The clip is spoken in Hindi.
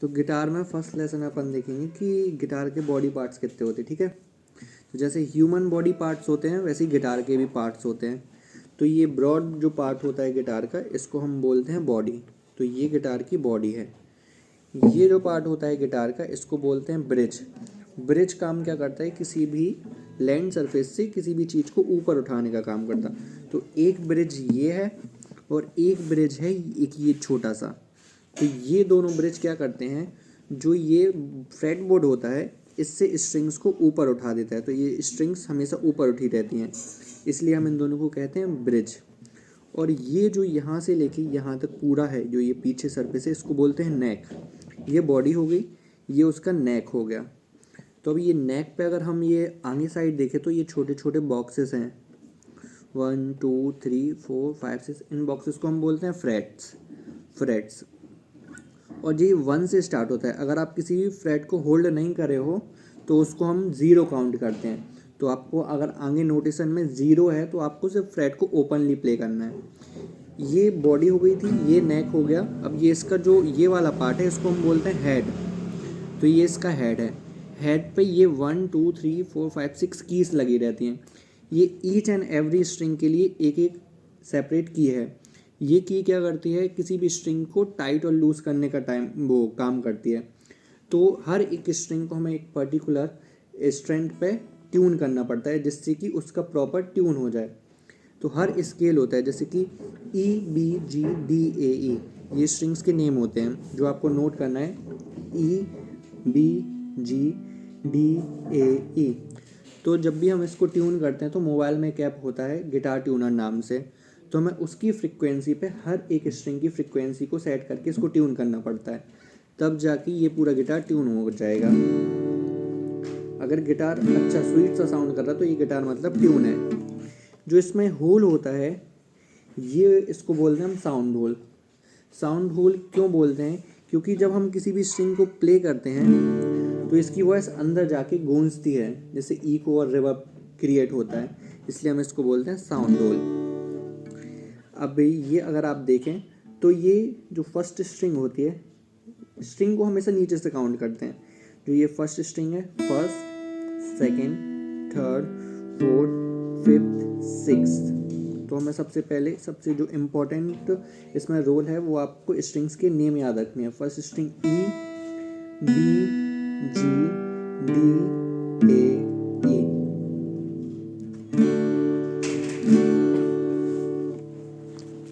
तो गिटार में फर्स्ट लेसन अपन देखेंगे कि गिटार के बॉडी पार्ट्स कितने होते हैं, ठीक है। तो जैसे ह्यूमन बॉडी पार्ट्स होते हैं वैसे ही गिटार के भी पार्ट्स होते हैं। तो ये ब्रॉड जो पार्ट होता है गिटार का, इसको हम बोलते हैं बॉडी। तो ये गिटार की बॉडी है। ये जो पार्ट होता है गिटार का, इसको बोलते हैं ब्रिज। ब्रिज काम क्या करता है, किसी भी लैंड सरफेस से किसी भी चीज़ को ऊपर उठाने का काम करता। तो एक ब्रिज ये है और एक ब्रिज है एक ये छोटा सा। तो ये दोनों ब्रिज क्या करते हैं, जो ये फ्रेट बोर्ड होता है इससे स्ट्रिंग्स को ऊपर उठा देता है। तो ये स्ट्रिंग्स हमेशा ऊपर उठी रहती हैं, इसलिए हम इन दोनों को कहते हैं ब्रिज। और ये जो यहाँ से लेके यहाँ तक पूरा है, जो ये पीछे सरफेस है, इसको बोलते हैं नेक। ये बॉडी हो गई, ये उसका नेक हो गया। तो अभी ये नेक पे अगर हम ये आगे साइड देखें तो ये छोटे छोटे बॉक्सेस हैं, 1 2 3 4 5 6। इन बॉक्सेस को हम बोलते हैं फ्रेट्स। और ये 1 से स्टार्ट होता है। अगर आप किसी भी फ्रेट को होल्ड नहीं करे हो तो उसको हम 0 काउंट करते हैं। तो आपको अगर आगे नोटेशन में 0 है तो आपको सिर्फ फ्रेट को ओपनली प्ले करना है। ये बॉडी हो गई थी, ये नेक हो गया। अब ये इसका जो ये वाला पार्ट है इसको हम बोलते हैं हेड। तो ये इसका हेड है। हेड पे ये 1 2 3 4 5 6 कीज लगी रहती हैं। ये ईच एंड एवरी स्ट्रिंग के लिए एक एक सेपरेट की है। ये की क्या करती है, किसी भी स्ट्रिंग को टाइट और लूज करने का टाइम वो काम करती है। तो हर एक स्ट्रिंग को हमें एक पर्टिकुलर स्ट्रेंथ पे ट्यून करना पड़ता है जिससे कि उसका प्रॉपर ट्यून हो जाए। तो हर स्केल होता है, जैसे कि ई बी जी डी ए ई, ये स्ट्रिंग्स के नेम होते हैं जो आपको नोट करना है। E B G D A E. तो जब भी हम इसको ट्यून करते हैं तो मोबाइल में एक ऐप होता है गिटार ट्यूनर नाम से। तो हमें उसकी फ्रिक्वेंसी पे हर एक स्ट्रिंग की फ्रिक्वेंसी को सेट करके इसको ट्यून करना पड़ता है, तब जाके ये पूरा गिटार ट्यून हो जाएगा। अगर गिटार अच्छा स्वीट सा साउंड कर रहा है तो ये गिटार मतलब ट्यून है। जो इसमें होल होता है ये इसको बोलते हैं हम साउंड होल। साउंड होल क्यों बोलते हैं, क्योंकि जब हम किसी भी स्ट्रिंग को प्ले करते हैं तो इसकी वॉइस अंदर जाके गूंजती है, जैसे इको और रिवर्ब क्रिएट होता है, इसलिए हम इसको बोलते हैं साउंड होल। अब ये अगर आप देखें तो ये जो फर्स्ट स्ट्रिंग होती है, स्ट्रिंग को हमेशा नीचे से काउंट करते हैं। जो ये फर्स्ट स्ट्रिंग है, first second third fourth fifth sixth. तो हमें सबसे पहले सबसे जो इम्पोर्टेंट इसमें रोल है वो आपको स्ट्रिंग्स के नेम याद रखने हैं। First string E B G D A E.